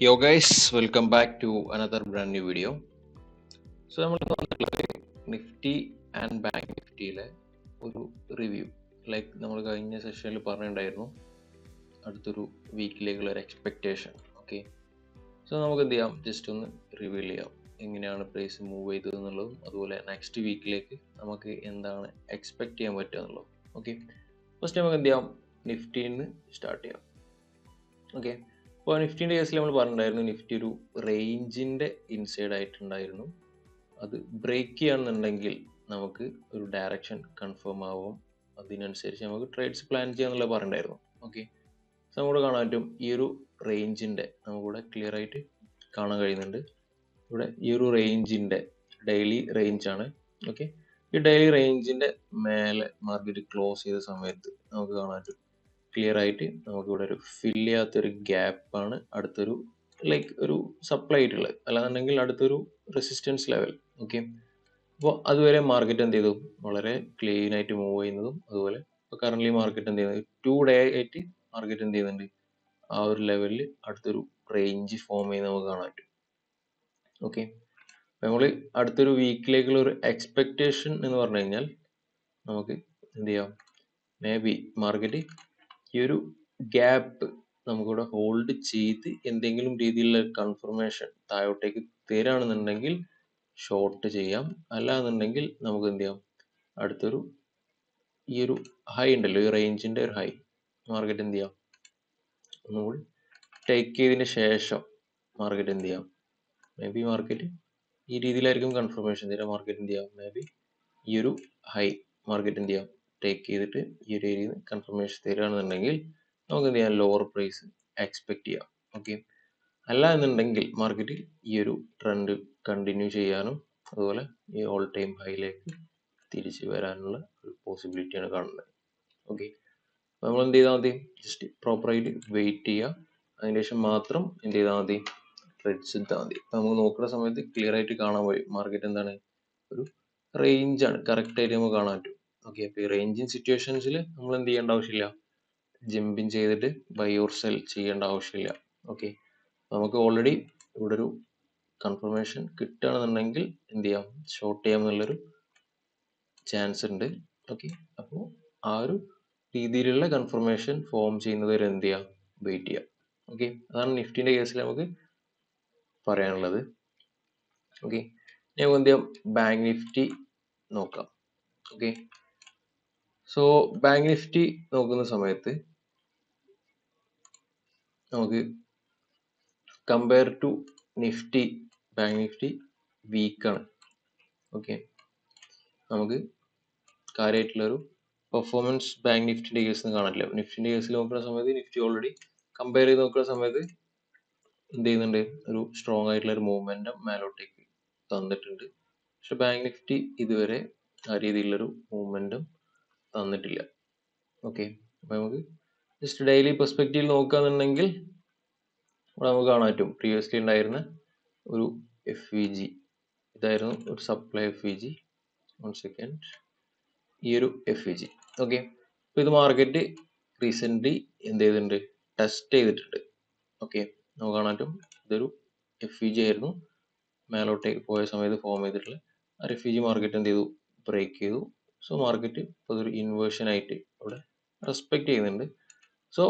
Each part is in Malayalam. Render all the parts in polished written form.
Yo guys, welcome back to another brand new video. നമ്മൾ വന്നിട്ടുള്ളത് നിഫ്റ്റി ആൻഡ് ബാങ്ക് നിഫ്റ്റിയിലെ ഒരു റിവ്യൂ. നമ്മൾ കഴിഞ്ഞ സെഷനിൽ പറഞ്ഞിട്ടുണ്ടായിരുന്നു അടുത്തൊരു വീക്കിലേക്കുള്ള ഒരു എക്സ്പെക്റ്റേഷൻ. ഓക്കെ, നമുക്ക് എന്ത് ചെയ്യാം, ജസ്റ്റ് ഒന്ന് റിവീൽ ചെയ്യാം എങ്ങനെയാണ് പ്രൈസ് മൂവ് ചെയ്തത് എന്നുള്ളതും അതുപോലെ നെക്സ്റ്റ് വീക്കിലേക്ക് നമുക്ക് എന്താണ് എക്സ്പെക്റ്റ് ചെയ്യാൻ പറ്റുക എന്നുള്ളതും. ഓക്കെ, ഫസ്റ്റ് നമുക്ക് എന്ത് ചെയ്യാം, നിഫ്റ്റിയിൽ നിന്ന് സ്റ്റാർട്ട് ചെയ്യാം. ഓക്കെ, അപ്പോൾ നിഫ്റ്റിൻ്റെ കേസിൽ നമ്മൾ പറഞ്ഞിട്ടുണ്ടായിരുന്നു നിഫ്റ്റി ഒരു റേഞ്ചിൻ്റെ ഇൻസൈഡ് ആയിട്ടുണ്ടായിരുന്നു. അത് ബ്രേക്ക് ചെയ്യുകയാണെന്നുണ്ടെങ്കിൽ നമുക്ക് ഒരു ഡയറക്ഷൻ കൺഫേം ആവും, അതിനനുസരിച്ച് നമുക്ക് ട്രേഡ്സ് പ്ലാൻ ചെയ്യാന്നുള്ള പറഞ്ഞിട്ടുണ്ടായിരുന്നു. ഓക്കെ, നമുക്ക് കാണാൻ പറ്റും ഈ ഒരു റേഞ്ചിൻ്റെ നമുക്കിവിടെ ക്ലിയർ ആയിട്ട് കാണാൻ കഴിയുന്നുണ്ട്. ഇവിടെ ഈ ഒരു റേഞ്ചിൻ്റെ ഡെയിലി റേഞ്ചാണ്. ഓക്കെ, ഈ ഡെയിലി റേഞ്ചിൻ്റെ മേലെ മാർക്കറ്റ് ക്ലോസ് ചെയ്ത സമയത്ത് നമുക്ക് കാണാൻ പറ്റും ക്ലിയർ ആയിട്ട് നമുക്കിവിടെ ഒരു ഫില്ല് ചെയ്യാത്തൊരു ഗ്യാപ്പാണ് അടുത്തൊരു ഒരു സപ്ലൈ ആയിട്ടുള്ളത്, അല്ലാന്നുണ്ടെങ്കിൽ അടുത്തൊരു റെസിസ്റ്റൻസ് ലെവൽ. ഓക്കെ, അപ്പോൾ അതുവരെ മാർക്കറ്റ് എന്ത് ചെയ്തു, വളരെ ക്ലീൻ ആയിട്ട് മൂവ് ചെയ്യുന്നതും അതുപോലെ ഇപ്പോൾ കറന്റ് മാർക്കറ്റ് എന്ത് ചെയ്യുന്നത് 2 ഡേ ആയിട്ട് മാർക്കറ്റ് എന്ത് ചെയ്യുന്നുണ്ട്, ആ ഒരു ലെവലിൽ അടുത്തൊരു റേഞ്ച് ഫോം ചെയ്യുന്നത് നമുക്ക് കാണാൻ പറ്റും. ഓക്കെ, നമ്മൾ അടുത്തൊരു വീക്കിലേക്കുള്ള ഒരു എക്സ്പെക്റ്റേഷൻ എന്ന് പറഞ്ഞു കഴിഞ്ഞാൽ നമുക്ക് എന്ത് ചെയ്യാം, മേ ബി മാർക്കറ്റ് ഈ ഒരു ഗ്യാപ്പ് നമുക്കിവിടെ ഹോൾഡ് ചെയ്ത് എന്തെങ്കിലും രീതിയിലുള്ള കൺഫർമേഷൻ താഴോട്ടേക്ക് തരാണെന്നുണ്ടെങ്കിൽ ഷോർട്ട് ചെയ്യാം, അല്ലാന്നുണ്ടെങ്കിൽ നമുക്ക് എന്ത് ചെയ്യാം, അടുത്തൊരു ഈ ഒരു ഹൈ ഉണ്ടല്ലോ, ഈ റേഞ്ചിന്റെ ഒരു ഹൈ മാർക്കറ്റ് എന്ത് ചെയ്യാം, ഒന്നുകൂടി ടേക്ക് ചെയ്തതിന് ശേഷം മാർക്കറ്റ് എന്ത് ചെയ്യാം, മേ ബി മാർക്കറ്റ് ഈ രീതിയിലായിരിക്കും കൺഫർമേഷൻ തരാം. മാർക്കറ്റ് എന്ത് ചെയ്യാം, മേ ബി ഈ ഒരു ഹൈ മാർക്കറ്റ് എന്ത് ചെയ്യാം, ടേക്ക് ചെയ്തിട്ട് ഈ ഒരു ഏരിയയിൽ കൺഫർമേഷൻ തരികയാണെന്നുണ്ടെങ്കിൽ നമുക്ക് എന്ത് ചെയ്യാം, ലോവർ പ്രൈസ് എക്സ്പെക്ട് ചെയ്യാം. ഓക്കെ, അല്ല എന്നുണ്ടെങ്കിൽ മാർക്കറ്റ് ഈ ഒരു ട്രെൻഡ് കണ്ടിന്യൂ ചെയ്യാനും അതുപോലെ ഈ ഓൾ ടൈം ഹൈയിലേക്ക് തിരിച്ചു വരാനുള്ള ഒരു പോസിബിലിറ്റിയാണ് കാണുന്നത്. ഓക്കെ, നമ്മൾ എന്ത് ചെയ്താൽ മതി, ജസ്റ്റ് പ്രോപ്പറായിട്ട് വെയിറ്റ് ചെയ്യുക, അതിനുശേഷം മാത്രം എന്ത് ചെയ്താൽ മതി, ട്രെഡ്സ് എടുത്താൽ മതി. നമുക്ക് നോക്കുന്ന സമയത്ത് ക്ലിയർ ആയിട്ട് കാണാൻ പോയി മാർക്കറ്റ് എന്താണ്, ഒരു റേഞ്ചാണ് കറക്റ്റ് ആയിട്ട് നമുക്ക് കാണാൻ പറ്റും. ഓക്കെ, അപ്പോൾ ഈ റേഞ്ചിങ് സിറ്റുവേഷൻസിൽ നമ്മൾ എന്ത് ചെയ്യേണ്ട ആവശ്യമില്ല, ജമ്പിങ് ചെയ്തിട്ട് ബൈ ഓർ സെൽ ചെയ്യേണ്ട ആവശ്യമില്ല. ഓക്കെ, നമുക്ക് ഓൾറെഡി ഇവിടെ ഒരു കൺഫർമേഷൻ കിട്ടുകയാണെന്നുണ്ടെങ്കിൽ എന്ത് ചെയ്യാം, ഷോർട്ട് ചെയ്യാം എന്നുള്ളൊരു ചാൻസ് ഉണ്ട്. ഓക്കെ, അപ്പോൾ ആ ഒരു രീതിയിലുള്ള കൺഫർമേഷൻ ഫോം ചെയ്യുന്നത് വരെ എന്ത് ചെയ്യാം, വെയിറ്റ് ചെയ്യാം. ഓക്കെ, അതാണ് നിഫ്റ്റിന്റെ കേസിൽ നമുക്ക് പറയാനുള്ളത്. ഓക്കെ, നമുക്ക് എന്ത് ചെയ്യാം, ബാങ്ക് നിഫ്റ്റി നോക്കാം. ഓക്കെ, സോ ബാങ്ക് നിഫ്റ്റി നോക്കുന്ന സമയത്ത് നമുക്ക് compare to Nifty, bank Nifty വീക്കാണ്. ഓക്കെ, നമുക്ക് കാര്യമായിട്ടുള്ളൊരു പെർഫോമൻസ് ബാങ്ക് നിഫ്റ്റിന്റെ കേസിൽ കാണില്ല. നിഫ്റ്റിന്റെ കേസിൽ നോക്കുന്ന സമയത്ത് നിഫ്റ്റി ഓൾറെഡി കമ്പയർ ചെയ്ത് നോക്കുന്ന സമയത്ത് എന്ത് ചെയ്യുന്നുണ്ട്, ഒരു സ്ട്രോങ് ആയിട്ടുള്ള ഒരു മൂവ്മെന്റും മേലോട്ടേക്ക് തന്നിട്ടുണ്ട്. പക്ഷെ ബാങ്ക് നിഫ്റ്റി ഇതുവരെ ആ രീതിയിലുള്ളൊരു മൂവ്മെന്റും തന്നിട്ടില്ല. ഓക്കെ, അപ്പൊ നമുക്ക് ജസ്റ്റ് ഡെയിലി പെർസ്പെക്റ്റീവിൽ നോക്കുകയാണെന്നുണ്ടെങ്കിൽ ഇവിടെ നമുക്ക് കാണാൻ പറ്റും പ്രീവിയസ്ലി ഉണ്ടായിരുന്ന ഒരു FVG ഇതായിരുന്നു, ഒരു സപ്ലൈ FVG. 1 സെക്കൻഡ്, ഈ ഒരു FVG. ഓക്കെ, അപ്പൊ ഇത് മാർക്കറ്റ് റീസെന്റ് എന്ത് ചെയ്തിട്ടുണ്ട്, ടെസ്റ്റ് ചെയ്തിട്ടുണ്ട്. ഓക്കെ, നമുക്ക് കാണാൻ പറ്റും ഇതൊരു FVG ആയിരുന്നു, മേലോട്ടേക്ക് പോയ സമയത്ത് ഫോം ചെയ്തിട്ടുള്ള ആ FVG മാർക്കറ്റ് എന്ത് ചെയ്തു, ബ്രേക്ക് ചെയ്തു. സോ മാർക്കറ്റ് ഇപ്പോൾ ഒരു ഇൻവേർഷൻ ആയിട്ട് അവിടെ റെസ്പെക്ട് ചെയ്യുന്നുണ്ട്. സോ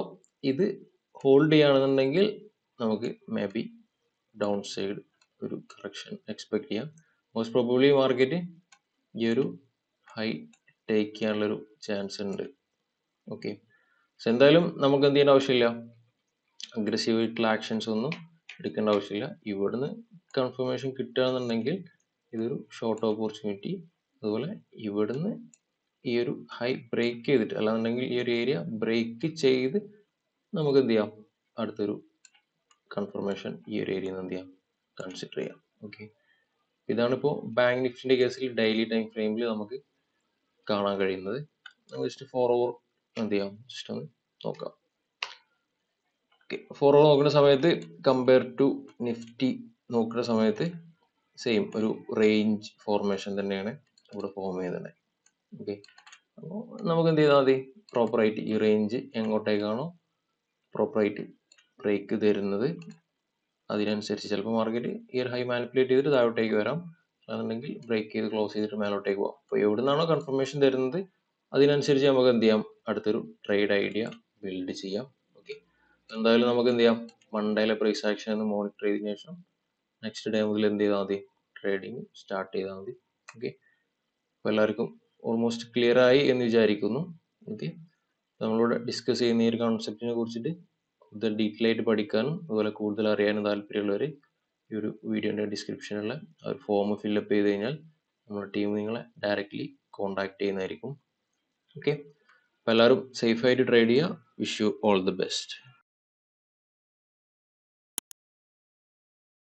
ഇത് ഹോൾഡ് ചെയ്യുകയാണെന്നുണ്ടെങ്കിൽ നമുക്ക് മേ ബി ഡൗൺ സൈഡ് ഒരു കറക്ഷൻ എക്സ്പെക്ട് ചെയ്യാം. മോസ്റ്റ് പ്രോബബ്ലി മാർക്കറ്റ് ഈ ഒരു ഹൈ ടേക്ക് ചെയ്യാനുള്ളൊരു ചാൻസ് ഉണ്ട്. ഓക്കെ, സോ എന്തായാലും നമുക്ക് എന്ത് ചെയ്യേണ്ട ആവശ്യമില്ല, അഗ്രസീവ് ആയിട്ടുള്ള ആക്ഷൻസ് ഒന്നും എടുക്കേണ്ട ആവശ്യമില്ല. ഇവിടുന്ന് കൺഫർമേഷൻ കിട്ടുകയാണെന്നുണ്ടെങ്കിൽ ഇതൊരു ഷോർട്ട് ഓപ്പർച്യൂണിറ്റി, അതുപോലെ ഇവിടുന്ന് ഈ ഒരു ഹൈ ബ്രേക്ക് ചെയ്തിട്ട് അല്ലാന്നുണ്ടെങ്കിൽ ഈ ഒരു ഏരിയ ബ്രേക്ക് ചെയ്ത് നമുക്ക് എന്ത് ചെയ്യാം, അടുത്തൊരു കൺഫർമേഷൻ ഈ ഒരു ഏരിയയിൽ നിന്ന് എന്ത് ചെയ്യാം, കൺസിഡർ ചെയ്യാം. ഓക്കെ, ഇതാണിപ്പോൾ ബാങ്ക് നിഫ്റ്റിന്റെ കേസിൽ ഡെയിലി ടൈം ഫ്രെയിമിൽ നമുക്ക് കാണാൻ കഴിയുന്നത്. നമുക്ക് ജസ്റ്റ് 4 hour എന്ത് ചെയ്യാം, ജസ്റ്റ് ഒന്ന് നോക്കാം. ഓക്കെ, 4 hour നോക്കുന്ന സമയത്ത് കമ്പയർ ടു നിഫ്റ്റി നോക്കുന്ന സമയത്ത് സെയിം ഒരു റേഞ്ച് ഫോർമേഷൻ തന്നെയാണ് ഇവിടെ ഫോം ചെയ്യുന്നത്. ഓക്കെ, അപ്പോൾ നമുക്ക് എന്ത് ചെയ്താൽ മതി, പ്രോപ്പറായിട്ട് ഈ റേഞ്ച് എങ്ങോട്ടേക്കാണോ പ്രോപ്പറായിട്ട് ബ്രേക്ക് തരുന്നത് അതിനനുസരിച്ച് ചിലപ്പോൾ മാർക്കറ്റ് ഈ ഒരു ഹൈ മാനിപ്പുലേറ്റ് ചെയ്തിട്ട് താഴോട്ടേക്ക് വരാം, അല്ലാന്നുണ്ടെങ്കിൽ ബ്രേക്ക് ചെയ്ത് ക്ലോസ് ചെയ്തിട്ട് മേലോട്ടേക്ക് പോകാം. അപ്പോൾ എവിടെ നിന്നാണോ കൺഫർമേഷൻ തരുന്നത് അതിനനുസരിച്ച് നമുക്ക് എന്ത് ചെയ്യാം, അടുത്തൊരു ട്രേഡ് ഐഡിയ ബിൽഡ് ചെയ്യാം. ഓക്കെ, എന്തായാലും നമുക്ക് എന്ത് ചെയ്യാം, മൺഡേയിലെ പ്രൈസ് ആക്ഷൻ ഒന്ന് മോണിറ്റർ ചെയ്തതിനു ശേഷം നെക്സ്റ്റ് ഡേ മുതൽ എന്ത് ചെയ്താൽ മതി, ട്രേഡിങ് സ്റ്റാർട്ട് ചെയ്താൽ മതി. ഓക്കെ, അപ്പോൾ എല്ലാവർക്കും ഓൾമോസ്റ്റ് ക്ലിയർ ആയി എന്ന് വിചാരിക്കുന്നു. ഓക്കെ, നമ്മളോട് ഡിസ്കസ് ചെയ്യുന്ന ഈ ഒരു കോൺസെപ്റ്റിനെ കുറിച്ചിട്ട് കൂടുതൽ ഡീറ്റെയിൽ ആയിട്ട് പഠിക്കാനും അതുപോലെ കൂടുതൽ അറിയാനും താല്പര്യമുള്ളവർ ഈ ഒരു വീഡിയോൻ്റെ ഡിസ്ക്രിപ്ഷനിലുള്ള ആ ഒരു ഫോം ഫില്ലപ്പ് ചെയ്ത് കഴിഞ്ഞാൽ നമ്മുടെ ടീം നിങ്ങളെ ഡയറക്റ്റ്ലി കോൺടാക്ട് ചെയ്യുന്നതായിരിക്കും. ഓക്കെ, അപ്പോൾ എല്ലാവരും സേഫായിട്ട് ട്രേഡ് ചെയ്യുക. Wish you all the best.